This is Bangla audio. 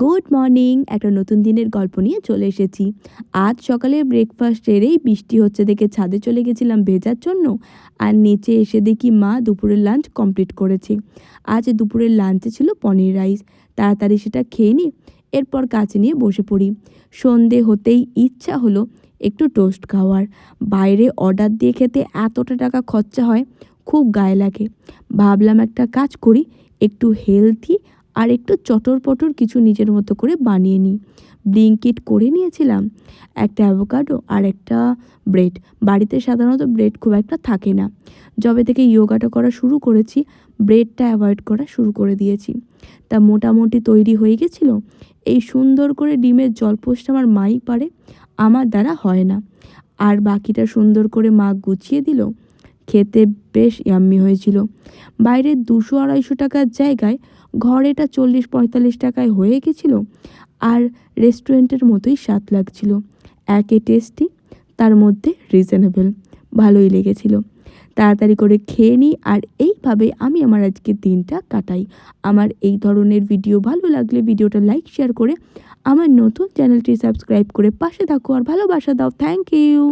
গুড মর্নিং, একটা নতুন দিনের গল্প নিয়ে চলে এসেছি। আজ সকালে ব্রেকফাস্ট সেরেই বৃষ্টি হচ্ছে দেখে ছাদে চলে গেছিলাম ভেজার জন্য। আর নিচে এসে দেখি মা দুপুরের লাঞ্চ কমপ্লিট করেছে। আজ দুপুরের লাঞ্চে ছিল পনির রাইস। তাড়াতাড়ি সেটা খেয়ে নিই, এরপর কাছে নিয়ে বসে পড়ি। সন্ধে হতেই ইচ্ছা হলো একটু টোস্ট খাওয়ার। বাইরে অর্ডার দিয়ে খেতে এতটা টাকা খরচা হয়, খুব গায়ে লাগে। ভাবলাম একটা কাজ করি, একটু হেলথি আর একটু চটর-পটর কিছু নিজের মতো করে বানিয়ে নিই। ব্লিঙ্কিট করে নিয়েছিলাম একটা অ্যাভোকাডো আর একটা ব্রেড। বাড়িতে সাধারণত ব্রেড খুব একটা থাকে না। যবে থেকে ইয়োগাটা করা শুরু করেছি, ব্রেডটা অ্যাভয়েড করা শুরু করে দিয়েছি। তা মোটামুটি তৈরি হয়ে গেছিলো। এই সুন্দর করে ডিমের জলপোস্টটা আমার মাই পারে, আমার দ্বারা হয় না। আর বাকিটা সুন্দর করে মা গুছিয়ে দিল। খেতে বেশ ইয়াম্মি হয়েছিল। বাইরে 200-250 টাকার জায়গায় ঘরে এটা 40-45 টাকায় হয়ে গেছিল। আর রেস্টুরেন্টের মতোই স্বাদ লাগছিল। একে টেস্টি, তার মধ্যে রিজনেবল, ভালোই লেগেছিল। তাড়াতাড়ি করে খেয়ে নিই, আর এইভাবে আমি আমার আজকের দিনটা কাটাই। আমার এই ধরনের ভিডিও ভালো লাগলে ভিডিওটা লাইক শেয়ার করে আমার নতুন চ্যানেলটি সাবস্ক্রাইব করে পাশে থাকো আর ভালোবাসা দাও। Thank you.